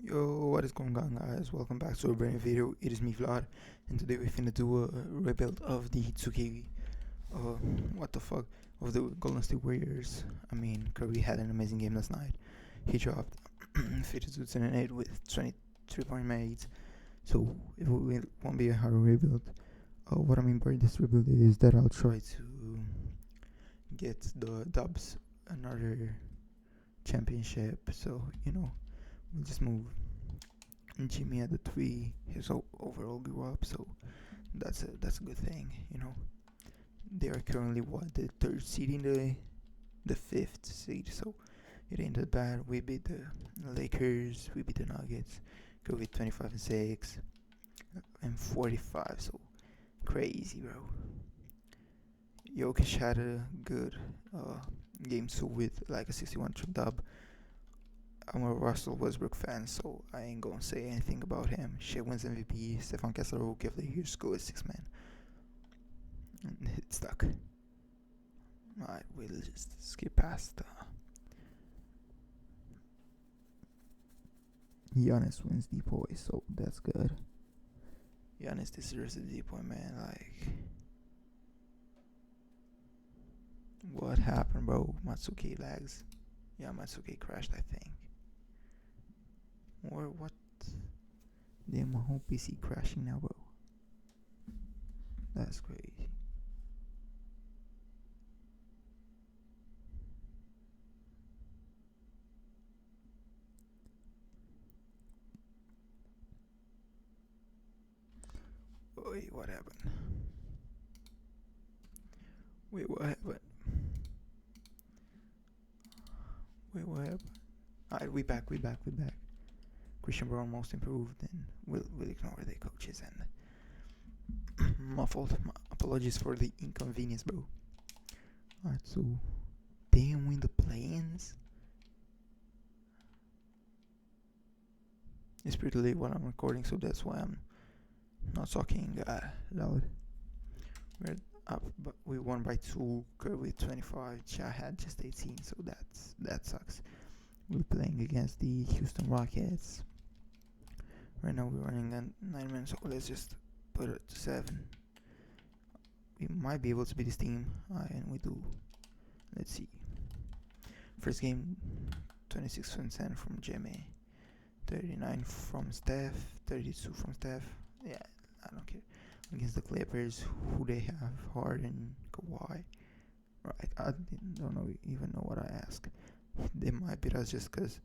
Yo, what is going on, guys? Welcome back to a brand new video. It is me, Vlad, and today we're finna do a rebuild of the 2K. Uh, what the fuck? Of the Golden State Warriors. I mean, Curry had an amazing game last night. He dropped 52-8 with 23 point made. So it won't be a hard rebuild. What I mean by this rebuild is that I'll try to get the Dubs another championship. So we'll just move Jimmy at the three. His overall grew up, so that's a good thing. They are currently the third seed in the fifth seed, so it ain't that bad. We beat the Lakers, we beat the Nuggets, go with 25-6 and 45. So crazy, bro. Jokic had a good game too with like a 61 dub. I'm a Russell Westbrook fan, so I ain't gonna say anything about him. Shea wins MVP. Stefan Kessler Rookie of the Year, score is 6 man. And it stuck. Alright, we'll just skip past. Giannis wins D-Boy, so that's good. Giannis deserves the D-Boy, man. Like, what happened, bro? Matsuki lags. Yeah, Matsuki crashed, I think. Or what? Damn, my whole PC crashing now, bro. That's crazy. Wait, what happened? Wait, what happened? Wait, what happened? Alright, we back. Christian Brown most improved, and we'll ignore the coaches and my fault. My apologies for the inconvenience, bro. Alright, so damn, win the play-ins. It's pretty late while I'm recording, so that's why I'm not talking loud. We're up, but we won by 2. With 25. I had just 18, so that sucks. We're playing against the Houston Rockets. Right now we're running at 9 minutes, so let's just put it to 7. We might be able to beat this team, and we do. Let's see. First game, 26% from Jimmy, 39 from Steph, 32 from Steph. Yeah, I don't care. Against the Clippers, who they have, Harden, Kawhi. Right, I don't even know what I asked. They might beat us just because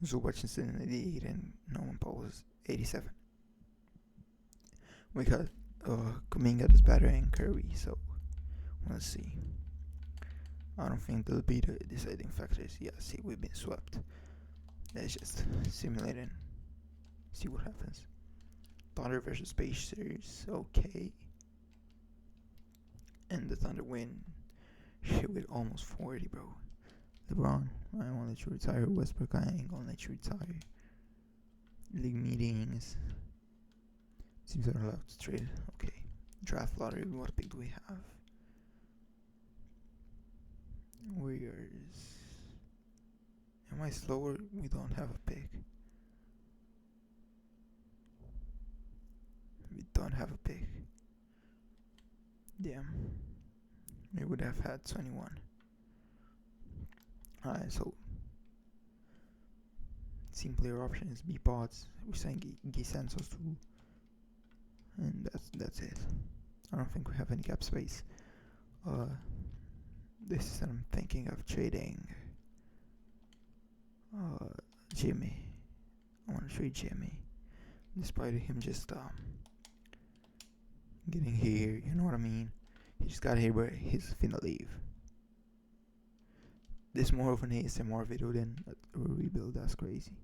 Zubac is 88 and Norman Powell is 87. We got Kuminga is better and Curry, so let's see. I don't think they'll be the deciding factors. Yeah, see, we've been swept. Let's just simulate and see what happens. Thunder versus Pacers, okay. And the Thunder win. Shit, with almost 40, bro. LeBron, I won't let you retire. Westbrook, I ain't gonna let you retire. League meetings. Seems they're allowed to trade. Okay. Draft lottery, what pick do we have? Warriors. Am I slower? We don't have a pick. We don't have a pick. Damn. We would have had 21. Alright, so team player options, B pods. We're saying Gay Santos too. And that's it. I don't think we have any cap space. This is I'm thinking of trading Jimmy. I want to trade Jimmy. Despite him just getting here, you know what I mean? He just got here, but he's finna leave. This more of an ASMR video than a rebuild. That's crazy.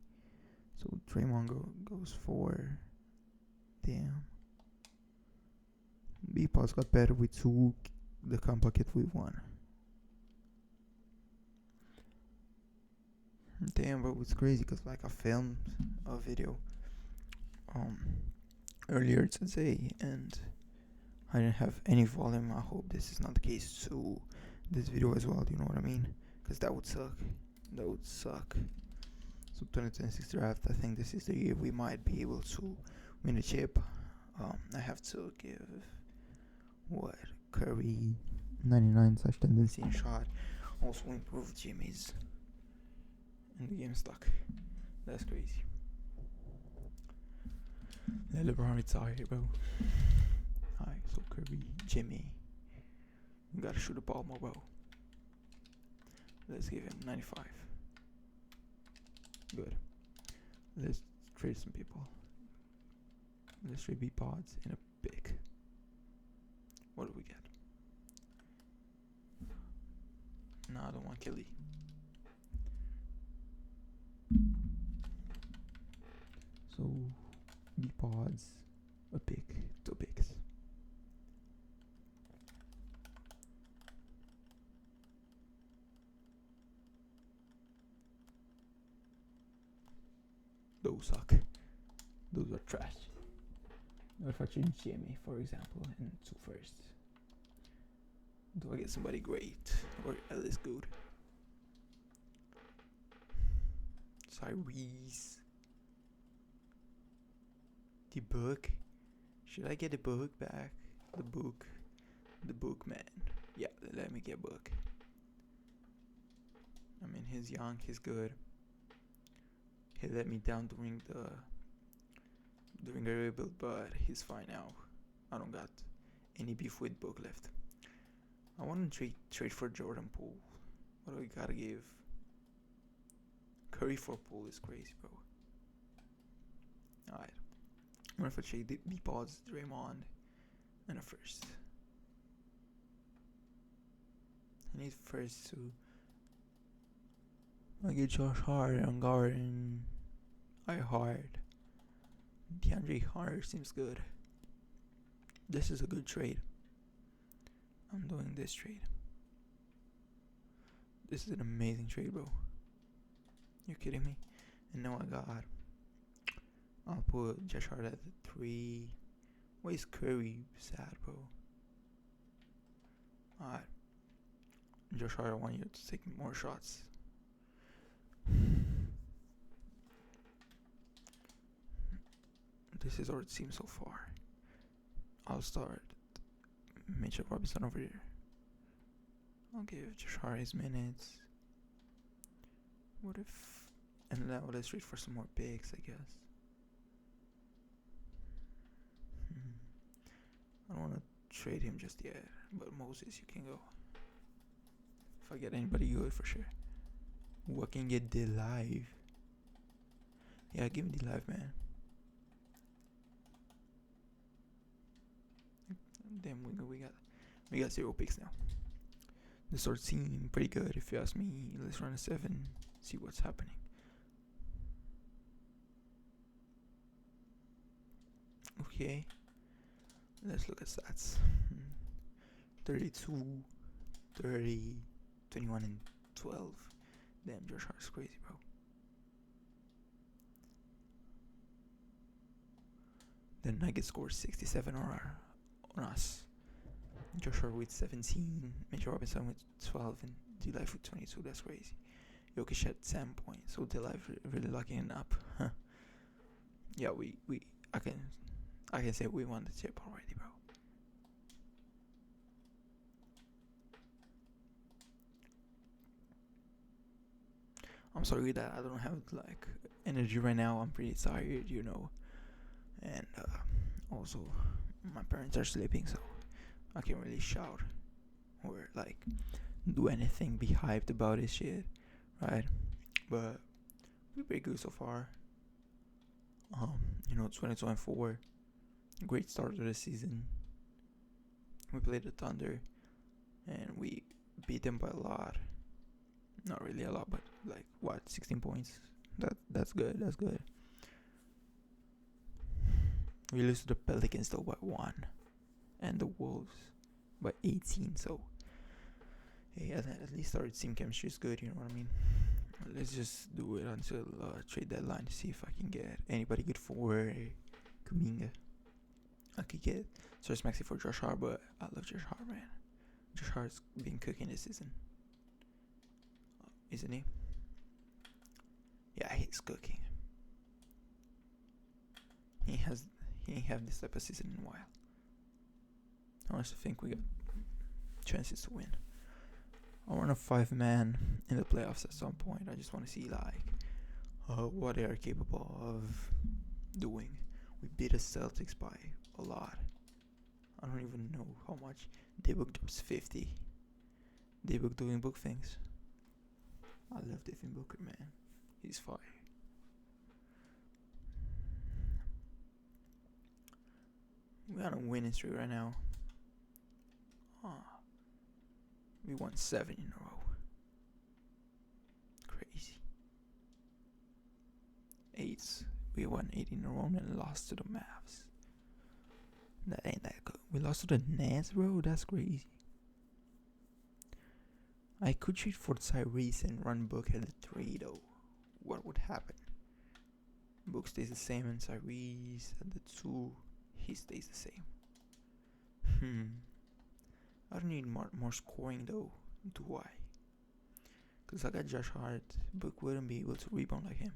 So Draymond goes for. Damn. B-Pods got better with 2. The comp bucket we won. Damn, bro, it's crazy because like I filmed a video earlier today and I didn't have any volume. I hope this is not the case to this video as well. Do you know what I mean? Because that would suck. So So 2026 draft, I think this is the year we might be able to win a chip. I have to give what Curry 99 such tendency in shot. Also improve Jimmy's in the game stock. That's crazy. Let LeBron retire, bro. Alright, so Curry, Jimmy. You gotta shoot the ball more, bro. Let's give him 95. Good. Let's trade some people. Let's trade B-Pods in a pick. What do we get? No, I don't want Kelly. So, B-Pods, a pick, 2 picks. Those suck. Those are trash. What if I trade Jimmy, for example, and 2 firsts? Do I get somebody great or at least good? Cyrese. The book. Should I get the book back? The book, man. Yeah, let me get book. I mean, he's young, he's good. He let me down during the rebuild, but he's fine now. I don't got any beef with book left. I want to trade for Jordan Poole. What do we gotta give? Curry for Poole is crazy, bro. Alright. What if I trade B-Pods, Draymond, and a first? I need first to. I get Josh Hart on guard and I Hart. DeAndre Hart seems good. This is a good trade. I'm doing this trade. This is an amazing trade, bro. You kidding me? And now I'll put Josh Hart at the 3. Why is Curry sad, bro? Alright. Josh Hart, I want you to take more shots. This is our team so far. I'll start Mitchell Robinson over here. I'll give Josh Hart his minutes. What if... And now let's trade for some more picks, I guess. I don't want to trade him just yet, but Moses, you can go. If I get anybody good, for sure. Who I can get the live? Yeah, give me the live, man. Damn, we got 0 picks now. This starts seeming pretty good, if you ask me. Let's run a 7, see what's happening. Okay, let's look at stats. 32, 30, 21, and 12. Damn, Josh Hart's crazy, bro. Then Nuggets scored 67 on us. Josh Hart with 17, Mitchell Robinson with 12, and D-Live with 22. That's crazy. Jokic had 10 points, so D-Live really locking it up. Yeah, I can say we won the chip already, bro. I'm sorry that I don't have like energy right now. I'm pretty tired, you know, and also my parents are sleeping, so I can't really shout or like do anything, be hyped about this shit, right? But we're pretty good so far. 2024, great start to the season. We played the Thunder, and we beat them by a lot. Not really a lot, but like what, 16 points? That's good. That's good. We lose to the Pelicans though by 1, and the Wolves by 18. So hey, at least our team chemistry is good. You know what I mean? Let's just do it until trade deadline to see if I can get anybody good for Kuminga. I could get Serge Maxey for Josh Hart, but I love Josh Hart, man. Josh Hart's been cooking this season, isn't he? Yeah, he's cooking. He ain't have this type of season in a while. I honestly think we got chances to win. I want a 5-man in the playoffs at some point. I just want to see like what they are capable of doing. We beat the Celtics by a lot. I don't even know how much. D-Book drops 50. D-Book doing book things. I love Devin Booker, man. He's fire. We're on a winning streak right now. We won 7 in a row. Crazy. 8. We won 8 in a row and lost to the Mavs. That ain't that good. We lost to the Nets, bro. That's crazy. I could trade for Tyrese and run Book at the 3 though. What would happen? Book stays the same and Tyrese at the 2. He stays the same. I don't need more scoring though, do I? Because I got Josh Hart. Book wouldn't be able to rebound like him.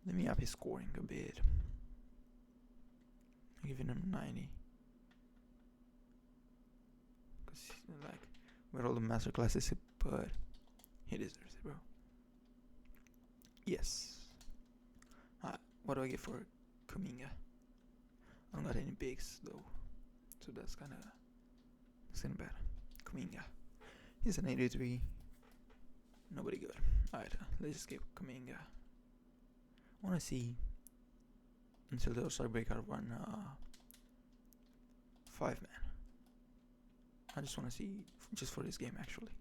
Let me up his scoring a bit. I'm giving him 90. Because like, with all the master classes he put, he deserves it, bro. Yes. What do I get for Kuminga? I don't got any bigs though. So that's kinda bad. Kuminga. He's an 83. Nobody good. Alright, let's just get Kuminga. I wanna see until the All-Star breakout run 5-man. I just wanna see just for this game actually.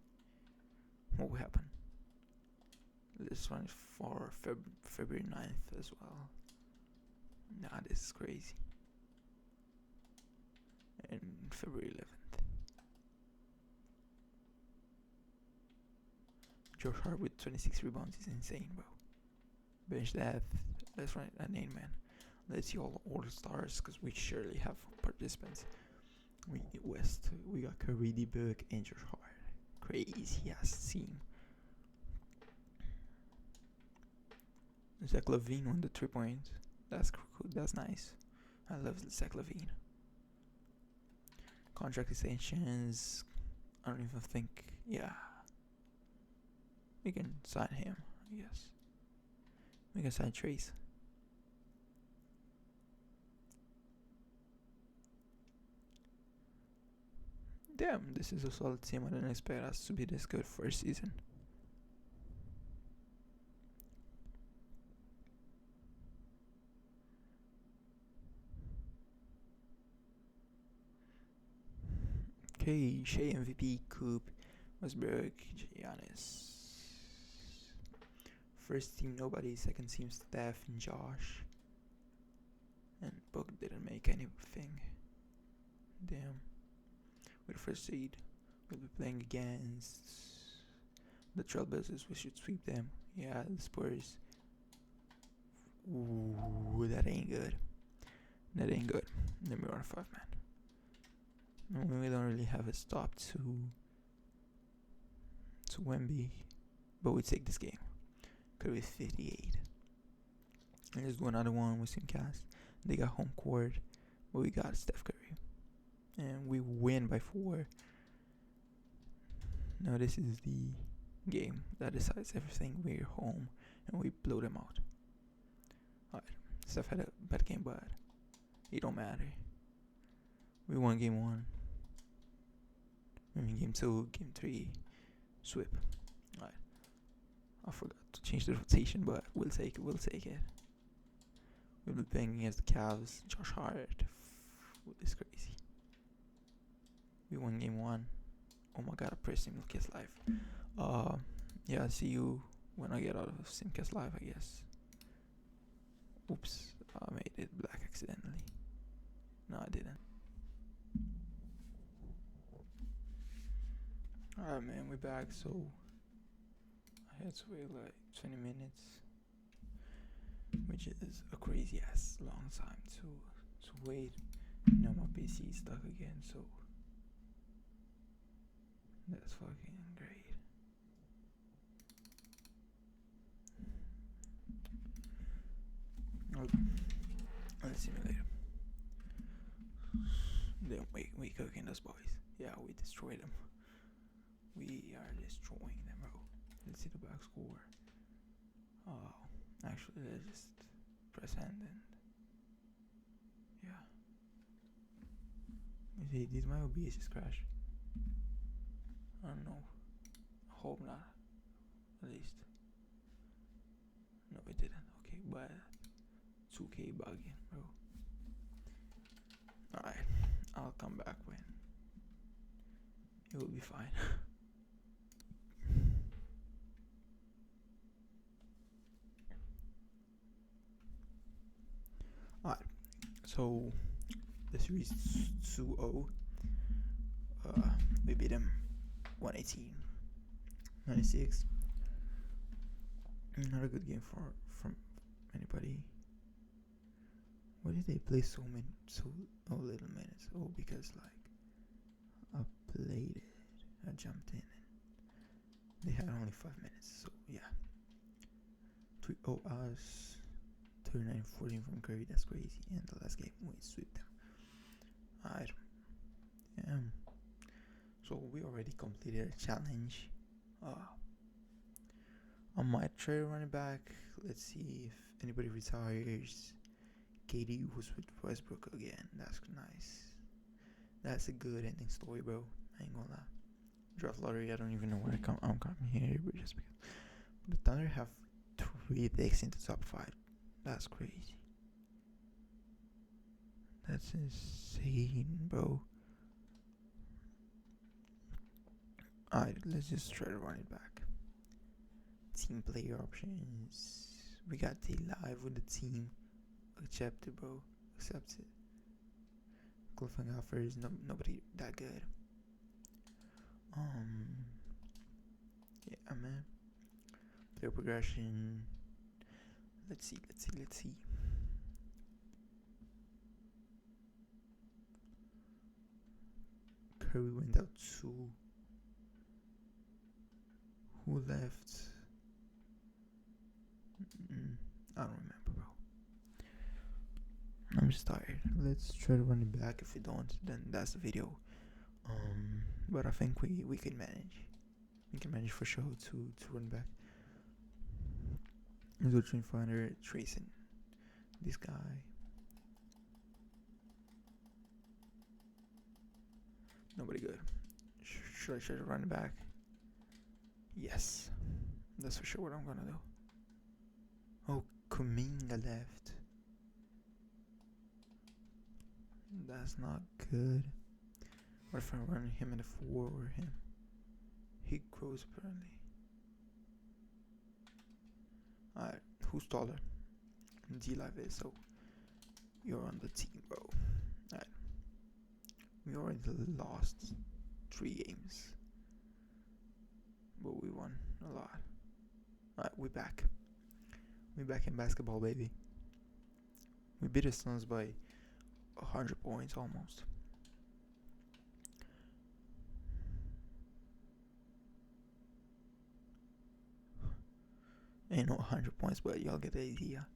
What will happen? Let's run it for February 9th as well. Nah, this is crazy. And February 11th. Josh Hart with 26 rebounds is insane, bro. Bench that. Let's run it at 8-man. Let's see all the stars because we surely have participants. We West. We got Curry, D-Book, and Josh Hart. Crazy ass team. Zach LaVine won the 3 points. That's cool. That's nice. I love Zach LaVine. Contract extensions. I don't even think. Yeah. We can sign him, I guess. We can sign Trace. Damn, this is a solid team. I didn't expect us to be this good first season. Okay, Shea MVP, Coop, Westbrook, Giannis. First team nobody, second team Steph and Josh. And Book didn't make anything. Damn. With the first seed, we'll be playing against the Trailblazers. We should sweep them. Yeah, the Spurs. Ooh, that ain't good. That ain't good. Then we are a 5-man. We don't really have a stop to Wemby, but we take this game. Curry is 58. And let's do another one with Simcast. They got home court, but we got Steph Curry, and we win by 4. Now this is the game that decides everything. We're home, and we blow them out. Alright, Steph had a bad game, but it don't matter. We won game 1. I mean game 2, game 3, sweep. Alright. I forgot to change the rotation, but we'll take it. We'll take it. We'll be playing against the Cavs. Josh Hart. It's crazy. We won game 1. Oh my god, I pressed Simcast Live. Yeah, I'll see you when I get out of Simcast Live, I guess. Oops, I made it black accidentally. No, I didn't. Alright, man, we're back. So I had to wait like 20 minutes, which is a crazy ass long time to wait. Now my PC is stuck again, so that's fucking great. Let's simulate them. Then we cooking those boys. Yeah, we destroyed them. We are destroying them, bro. Let's see the back score. Oh, actually, let's just press end and yeah. You see, did my OBS just crash? I don't know. I hope not. At least. No, it didn't. Okay, but 2K bugging, bro. Alright, I'll come back when it will be fine. Alright, so the series 2-0. We beat them 118-96. Not a good game from anybody. Why did they play so little minutes? Oh, because like I played it, I jumped in, and they had only 5 minutes. So yeah, 3-0 us, 39-14 from Curry. That's crazy. And the last game we swept them. Alright, yeah. So we already completed a challenge. I might try to run it back. Let's see if anybody retires. KD was with Westbrook again. That's nice. That's a good ending story, bro. I ain't gonna lie. Draft lottery. I don't even know where I'm coming here, but just because. The Thunder have 3 picks into top 5. That's crazy. That's insane, bro. Alright, let's just try to run it back. Team player options. We got the live with the team. Accept it, bro. Accept it. Qualifying offers. Nobody that good. Yeah, man. Player progression. Let's see. Curry went out 2. Who left? I don't remember, bro. I'm just tired. Let's try to run it back. If we don't, then that's the video. But I think we can manage. We can manage for sure to run back. Let's go train finder tracing this guy. Nobody good. Should I try to run it back? Yes, that's for sure what I'm gonna do. Oh, Kuminga left. That's not good. What if I run him in the 4 or him? He grows apparently. Alright, who's taller? D-Live is, so you're on the team, bro. Alright. We already lost 3 games. But we won a lot. Alright, we're back. We're back in basketball, baby. We beat the Suns by 100 points almost. Ain't no 100 points, but y'all get the idea.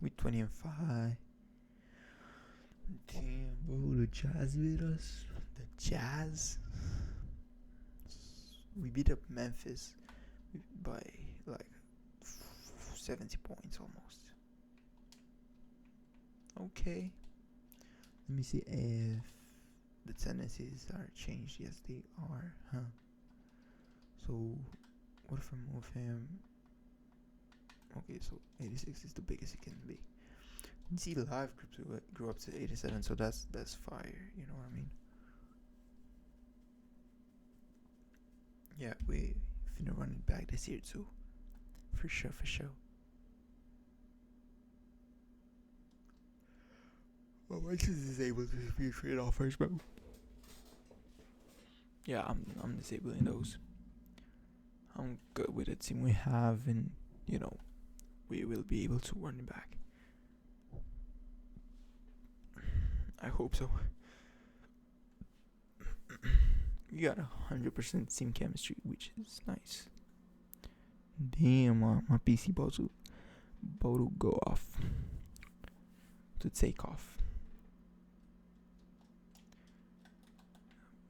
We 20-5. Damn, bro, the Jazz beat us. The Jazz. We beat up Memphis by like 70 points almost. Okay. Let me see if the tendencies are changed. Yes, they are. So, what if I move him? Okay, so 86 is the biggest it can be. Z Live grew up to 87, so that's fire. You know what I mean? Yeah, we finna run it back this year too. For sure. Well, once this is able to be trade offers, bro. Yeah, I'm disabling those. I'm good with the team we have, and you know, we will be able to run it back. I hope so. You got 100% team chemistry, which is nice. Damn, my PC about to go off. to take off.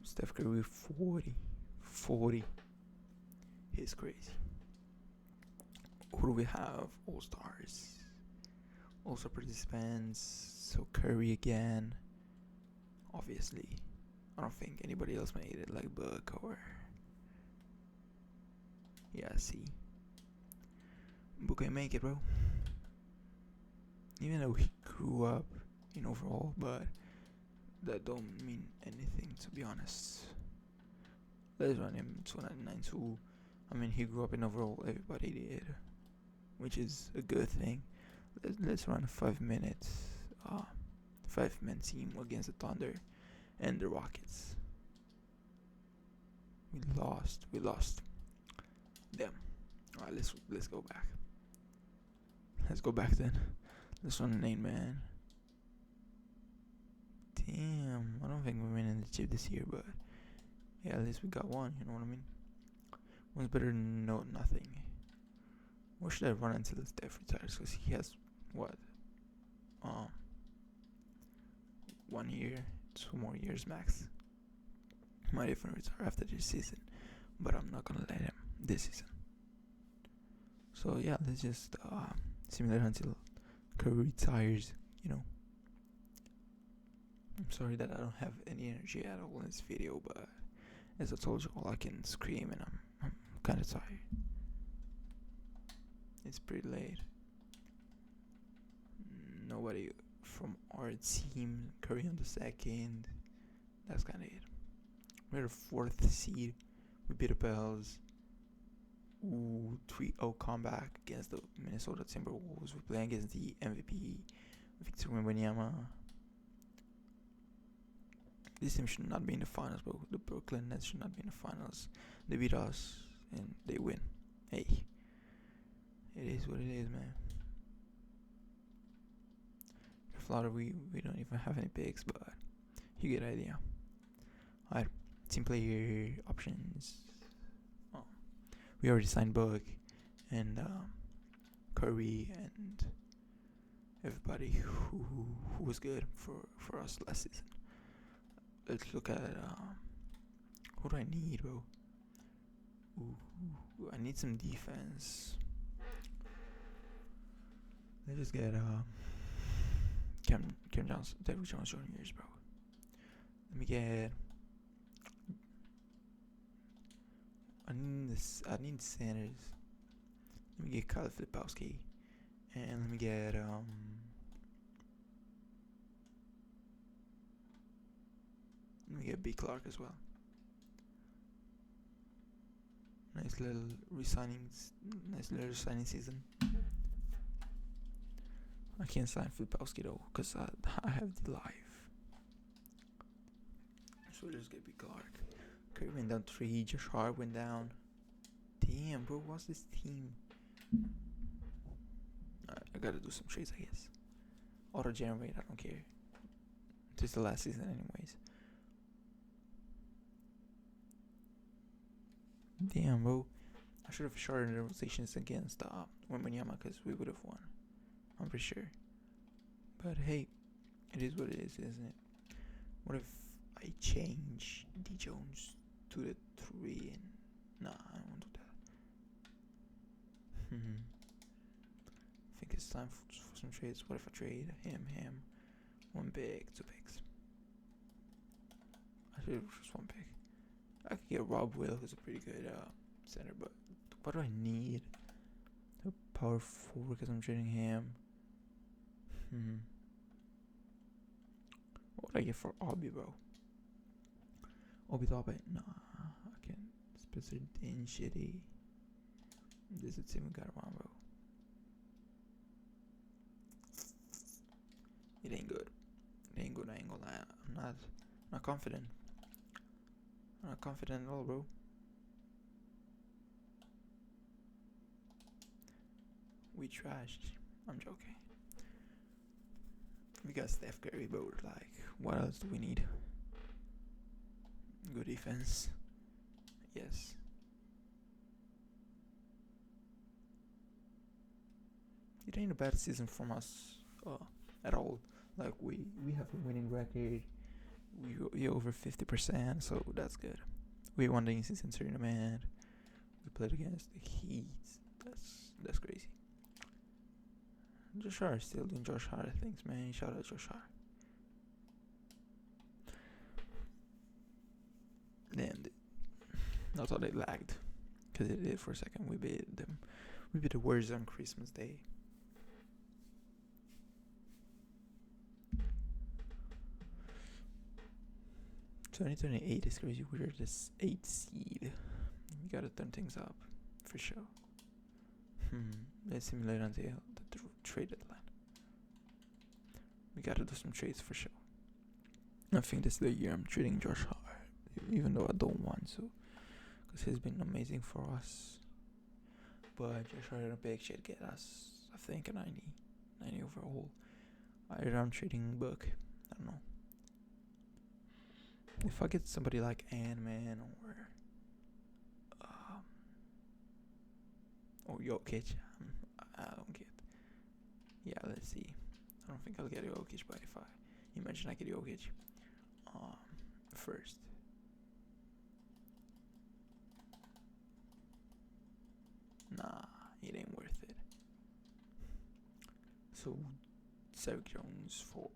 Steph Curry 40. He's crazy. Who do we have? All stars. Also participants. So Curry again. Obviously. I don't think anybody else made it like Book or... Yeah, see. Book ain't make it, bro. Even though he grew up in overall, but that don't mean anything, to be honest. Let's run him 299 too. I mean, he grew up in overall, everybody did, which is a good thing. Let's run a 5 minutes, 5-man team against the Thunder and the Rockets. We lost. Damn. Alright, let's go back. Let's go back then. Let's run an 8-man. Damn, I don't think we're winning the chip this year, but yeah, at least we got one, you know what I mean? One's better than nothing. Or should I run until Steph retires? Because he has, what? 1 year, 2 more years max. Might even retire after this season, but I'm not gonna let him this season. So yeah, let's just simulate until Curry retires, you know. I'm sorry that I don't have any energy at all in this video, but as I told you all, I can scream and I'm kind of tired. It's pretty late. Nobody from our team. Curry on the second. That's kind of it. We're the 4th seed. We beat the Pels. 3-0 comeback against the Minnesota Timberwolves. We're playing against the MVP, Victor Wembanyama. This team should not be in the finals, bro. The Brooklyn Nets should not be in the finals. They beat us and they win. Hey, it is what it is, man. Florida, we don't even have any picks, but you get the idea. Alright, team player options. We already signed Book and Curry and everybody who was good for us last season. Let's look at what do I need, bro? I need some defense. Let's just get Cam Johnson, Derrick Jones Jr.'s, bro. Let me get. I need centers. Let me get Kyle Filipowski, and let me get B Clark as well. Nice little resigning season. I can't sign Filipowski though, cause I have the live. So let's get B Clark. Curry went down 3. Josh Hart went down. Damn, bro, what's this team? Alright, I gotta do some trades, I guess. Auto generate, I don't care. This is the last season, anyways. Damn, bro. I should have shortened the rotations against Wembanyama, because we would have won. I'm pretty sure. But hey, it is what it is, isn't it? What if I change D Jones to the 3 and... Nah, I don't want to do that. I think it's time for some trades. What if I trade him, 1 pick, 2 picks? I should have just 1 pick. I could get Rob Will, who's a pretty good center, but what do I need? A power forward because I'm trading him. What would I get for Obi, bro? Obi top it? Nah, I can't. Spencer Dean shitty. This is the team we got around, bro. It ain't good. I ain't gonna lie. I'm not confident. I'm not confident at all, bro. We trashed. I'm joking. We got Steph Curry, but we're like, what else do we need? Good defense. Yes. It ain't a bad season from us at all. Like we have a winning record. We over 50%, so that's good. We won the in-season tournament. We played against the Heat. That's crazy. Josh Hart still doing Josh Hart things, man. Shout out Josh Hart. Damn, I thought they lagged, cause it did for a second. We beat them. We beat the Warriors on Christmas Day. So 2028 is crazy. We're this 8th seed. We gotta turn things up, for sure. Let's simulate until the trade deadline. We gotta do some trades for sure. I think this is the year I'm trading Josh Hart, even though I don't want to, because he's been amazing for us. But Josh Hart and a big shit get us, I think, a 90 overall. Either I'm trading Book, I don't know. If I get somebody like Ant-Man or Jokic, I don't get. Yeah, let's see. I don't think I'll get Jokic, but if I imagine I get Jokic first. Nah, it ain't worth it. So, Cedric Jones for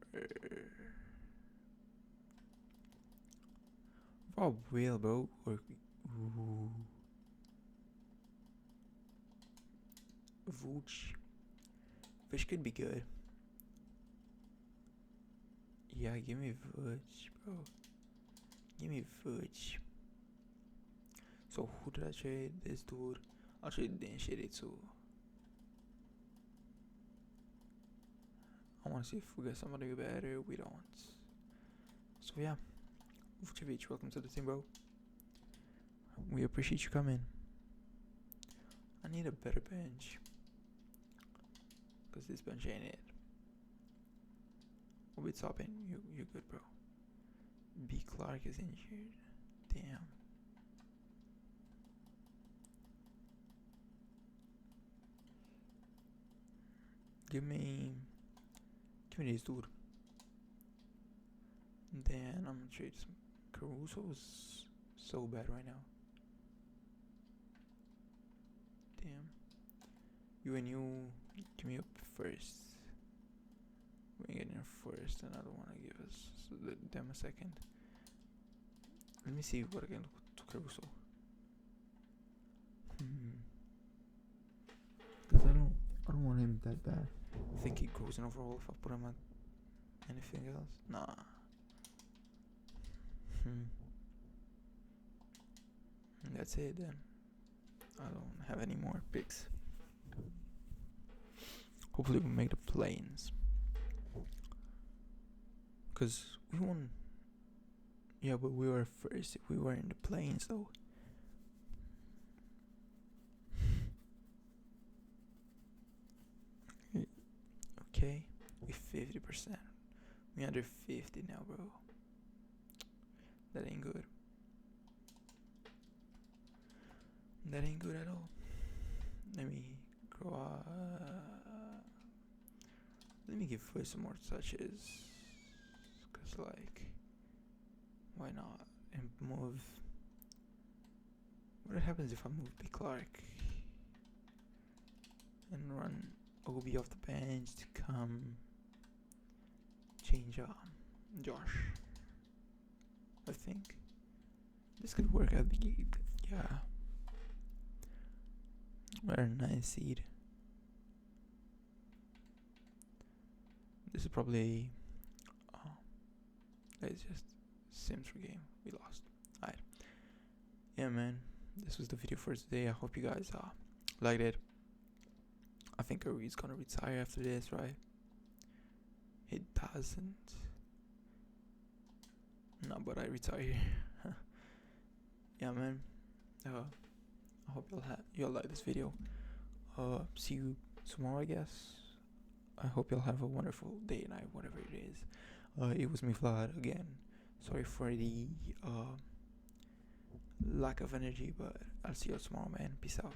Rob Will, bro. Ooh. Vooch. Fish could be good. Yeah, give me Vooch, bro. Give me Vooch. So who did I trade? This dude. I'll trade Dan Shitty too. I wanna see if we get somebody better. We don't. So yeah. Vucevic, welcome to the team, bro. We appreciate you coming. I need a better bench, cause this bench ain't it. We'll be topping. You're good, bro. B. Clark is injured. Damn. Give me this dude. Then I'm gonna trade some. Caruso's so bad right now. Damn. You and you give me up first. We get in first, and I don't want to give us them a second. Let me see what I can do to Caruso. Cause I don't want him that bad. I think he goes in overall if I put him at anything else. Nah. That's it then. I don't have any more picks. Hopefully we make the planes. Cause we won. Yeah, but we were first if we were in the planes though. Okay, we 50%. We under 50 now, bro. That ain't good. That ain't good at all. Let me grow let me give first some more touches. Cause like, why not? And move. What happens if I move B. Clark and run OB off the bench to come change Josh? I think this could work at the gate. Yeah. We're a 9 seed. This is probably it's just Sims for game. We lost. Alright. Yeah, man. This was the video for today. I hope you guys liked it. I think Curry's gonna retire after this, right? He doesn't. No, but I retire. Yeah, man. I hope you'll like this video. See you tomorrow, I guess. I hope you'll have a wonderful day, night, whatever it is. It was me, Vlad, again. Sorry for the lack of energy, but I'll see you tomorrow, man. Peace out.